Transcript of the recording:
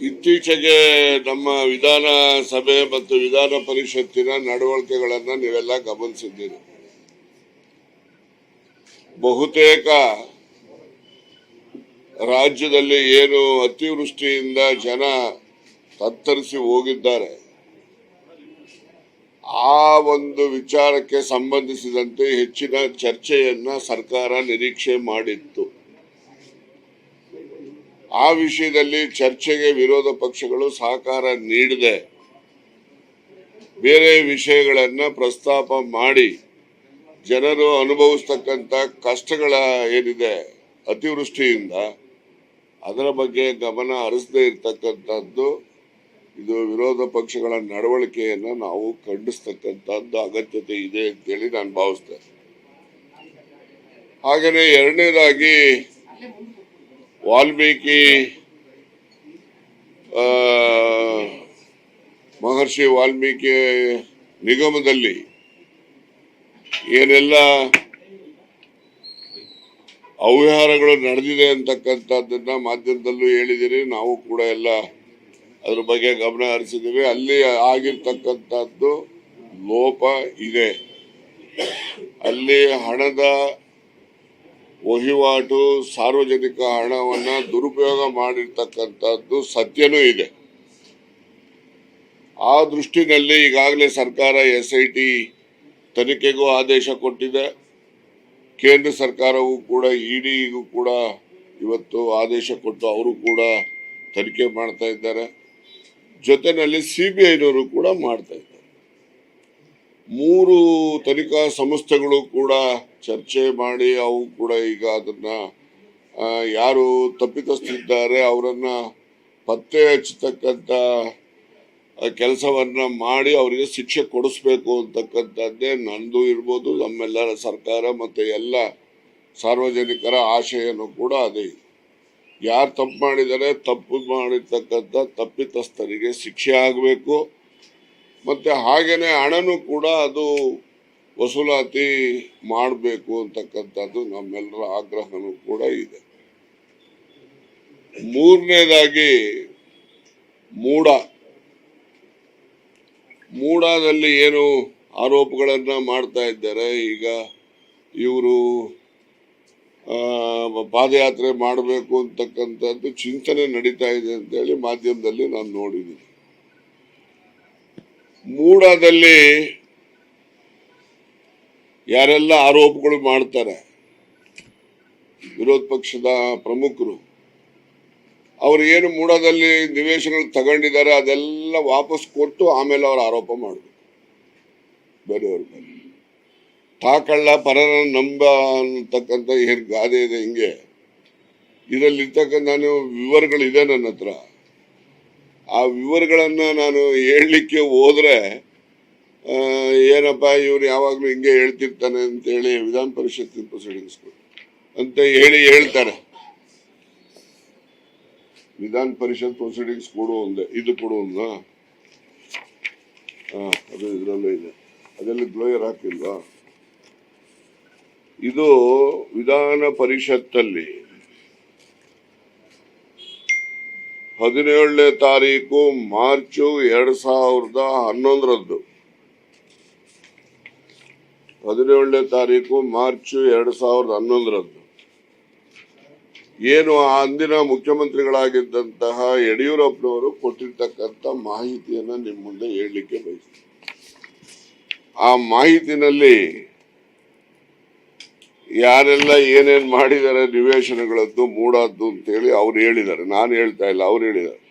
ಇತ್ತೀಚೆಗೆ ನಮ್ಮ ವಿಧಾನಸಭೆ ಮತ್ತು ವಿಧಾನ ಪರಿಷತ್ತಿನ ನಡವಳಿಕೆಗಳನ್ನು ನೀವೆಲ್ಲ ಗಮನಿಸಿದ್ದೀರಿ. ಬಹುತೇಕ ರಾಜ್ಯದಲ್ಲಿ ಏನು ಅತಿವೃಷ್ಟಿಯಿಂದ ಜನ ತತ್ತರಿಸಿ ಹೋಗಿದ್ದಾರೆ, ಆ ಒಂದು ವಿಚಾರಕ್ಕೆ ಸಂಬಂಧಿಸಿದಂತೆ ಹೆಚ್ಚಿನ ಚರ್ಚೆಯನ್ನ ಸರ್ಕಾರ ನಿರೀಕ್ಷೆ ಮಾಡಿತ್ತು. ಆ ವಿಷಯದಲ್ಲಿ ಚರ್ಚೆಗೆ ವಿರೋಧ ಪಕ್ಷಗಳು ಸಹಕಾರ ನೀಡದೆ ಬೇರೆ ವಿಷಯಗಳನ್ನ ಪ್ರಸ್ತಾಪ ಮಾಡಿ ಜನರು ಅನುಭವಿಸತಕ್ಕಂತ ಕಷ್ಟಗಳ ಏನಿದೆ ಅತಿವೃಷ್ಟಿಯಿಂದ ಅದರ ಬಗ್ಗೆ ಗಮನ ಹರಿಸದೇ ಇರತಕ್ಕಂಥದ್ದು ಇದು ವಿರೋಧ ಪಕ್ಷಗಳ ನಡವಳಿಕೆಯನ್ನು ನಾವು ಖಂಡಿಸ್ತಕ್ಕಂಥದ್ದು ಅಗತ್ಯತೆ ಇದೆ ಅಂತೇಳಿ ನಾನು ಭಾವಿಸ್ತೇನೆ. ಹಾಗೆಯೇ ಎರಡನೇದಾಗಿ ವಾಲ್ಮೀಕಿ ಮಹರ್ಷಿ ವಾಲ್ಮೀಕಿ ನಿಗಮದಲ್ಲಿ ಏನೆಲ್ಲ ಅವ್ಯವಹಾರಗಳು ನಡೆದಿದೆ ಅಂತಕ್ಕಂಥದ್ದನ್ನ ಮಾಧ್ಯಮದಲ್ಲೂ ಹೇಳಿದಿರಿ, ನಾವು ಕೂಡ ಎಲ್ಲ ಅದ್ರ ಬಗ್ಗೆ ಗಮನ ಹರಿಸಿದ್ದೀವಿ. ಅಲ್ಲಿ ಆಗಿರ್ತಕ್ಕಂಥದ್ದು ಲೋಪ ಇದೆ. ಅಲ್ಲಿ ಹಣದ ವಹಿವಾಟು, ಸಾರ್ವಜನಿಕ ಹಣವನ್ನ ದುರುಪಯೋಗ ಮಾಡಿರ್ತಕ್ಕಂಥದ್ದು ಸತ್ಯನೂ ಇದೆ. ಆ ದೃಷ್ಟಿನಲ್ಲಿ ಈಗಾಗಲೇ ಸರ್ಕಾರ SIT ತನಿಖೆಗೂ ಆದೇಶ ಕೊಟ್ಟಿದೆ. ಕೇಂದ್ರ ಸರ್ಕಾರವೂ ಕೂಡ EDಗೂ ಕೂಡ ಇವತ್ತು ಆದೇಶ ಕೊಟ್ಟು ಅವರು ಕೂಡ ತನಿಖೆ ಮಾಡ್ತಾ ಇದ್ದಾರೆ. ಜೊತೆಯಲ್ಲಿ CBIನವರು ಕೂಡ ಮಾಡ್ತಾ ಇದ್ದಾರೆ. 3 ತನಿಖಾ ಸಂಸ್ಥೆಗಳು ಕೂಡ ಚರ್ಚೆ ಮಾಡಿ ಅವು ಕೂಡ ಈಗ ಅದನ್ನ ಯಾರು ತಪ್ಪಿತಸ್ಥರಿದ್ದಾರೆ ಅವರನ್ನ ಪತ್ತೆ ಹಚ್ಚತಕ್ಕಂತ ಕೆಲಸವನ್ನ ಮಾಡಿ ಅವರಿಗೆ ಶಿಕ್ಷೆ ಕೊಡಿಸ್ಬೇಕು ಅಂತಕ್ಕಂಥದ್ದೇ ನಂದು ಇರ್ಬೋದು, ನಮ್ಮೆಲ್ಲರ ಸರ್ಕಾರ ಮತ್ತೆ ಎಲ್ಲ ಸಾರ್ವಜನಿಕರ ಆಶಯನೂ ಕೂಡ ಅದೇ. ಯಾರು ತಪ್ಪು ಮಾಡಿದರೆ ತಪ್ಪು ಮಾಡಿರ್ತಕ್ಕಂಥ ತಪ್ಪಿತಸ್ಥರಿಗೆ ಶಿಕ್ಷೆ ಆಗಬೇಕು. ಮತ್ತೆ ಹಾಗೇನೆ ಹಣನೂ ಕೂಡ ಅದು ವಸೂಲಾತಿ ಮಾಡಬೇಕು ಅಂತಕ್ಕಂಥದ್ದು ನಮ್ಮೆಲ್ಲರ ಆಗ್ರಹನೂ ಕೂಡ ಇದೆ. ಮೂರನೇದಾಗಿ ಮೂಡಾದಲ್ಲಿ ಏನು ಆರೋಪಗಳನ್ನ ಮಾಡ್ತಾ ಇದ್ದಾರೆ, ಈಗ ಇವರು ಪಾದಯಾತ್ರೆ ಮಾಡಬೇಕು ಅಂತಕ್ಕಂಥದ್ದು ಚಿಂತನೆ ನಡೀತಾ ಇದೆ ಅಂತೇಳಿ ಮಾಧ್ಯಮದಲ್ಲಿ ನಾನು ನೋಡಿದ್ದೀನಿ. ಮೂಡಾದಲ್ಲಿ ಯಾರೆಲ್ಲ ಆರೋಪಗಳು ಮಾಡ್ತಾರೆ ವಿರೋಧ ಪಕ್ಷದ ಪ್ರಮುಖರು, ಅವರು ಏನು ಮೂಡಾದಲ್ಲಿ ನಿವೇಶನಗಳು ತಗೊಂಡಿದ್ದಾರೆ ಅದೆಲ್ಲ ವಾಪಸ್ ಕೊಟ್ಟು ಆಮೇಲೆ ಅವರು ಆರೋಪ ಮಾಡಬೇಕು ಬೇರೆಯವ್ರ ಮೇಲೆ. ತಾಕಳ್ಳ ಪರರ ನಂಬ ಅಂತಕ್ಕಂಥ ಏನು ಗಾದೆ ಇದೆ, ಹಿಂಗೆ ಇದರಲ್ಲಿರ್ತಕ್ಕಂಥ ನಾನು ವಿವರಗಳಿದೆ ನನ್ನ ಹತ್ರ. ಆ ವಿವರಗಳನ್ನ ನಾನು ಹೇಳಲಿಕ್ಕೆ ಹೋದ್ರೆ ಏನಪ್ಪ ಇವ್ರು ಯಾವಾಗ್ಲೂ ಹಿಂಗೆ ಹೇಳ್ತಿರ್ತಾನೆ ಅಂತೇಳಿ ವಿಧಾನ ಪರಿಷತ್ ಪ್ರೊಸೀಡಿಂಗ್ಸ್ ಅಂತ ಹೇಳ್ತಾರೆ. ವಿಧಾನ ಪರಿಷತ್ ಪ್ರೊಸೀಡಿಂಗ್ಸ್ ಕೊಡು ಒಂದೇ, ಇದು ಕೊಡು ಒಂದ, ಅದು ಇದ್ರಲ್ಲೂ ಇದೆ, ಅದೆಲ್ಲ ಗ್ಲೋಯರ್ ಹಾಕಿಲ್ವಾ? ಇದು ವಿಧಾನ ಪರಿಷತ್ತಲ್ಲಿ 17ನೇ ತಾರೀಕು ಮಾರ್ಚ್ 2011 17ನೇ ತಾರೀಕು ಮಾರ್ಚ್ 2011 ಏನು ಅಂದಿನ ಮುಖ್ಯಮಂತ್ರಿಗಳಾಗಿದ್ದಂತಹ ಯಡಿಯೂರಪ್ಪನವರು ಕೊಟ್ಟಿರ್ತಕ್ಕಂಥ ಮಾಹಿತಿಯನ್ನ ನಿಮ್ಮ ಮುಂದೆ ಹೇಳಲಿಕ್ಕೆ ಬಯಸ್ತೀನಿ. ಆ ಮಾಹಿತಿನಲ್ಲಿ ಯಾರೆಲ್ಲ ಏನೇನ್ ಮಾಡಿದ್ದಾರೆ ನಿವೇಶನಗಳದ್ದು ಮೂಡಾದ್ದು ಅಂತೇಳಿ ಅವ್ರು ಹೇಳಿದ್ದಾರೆ, ನಾನು ಹೇಳ್ತಾ ಇಲ್ಲ, ಅವ್ರು ಹೇಳಿದ್ದಾರೆ.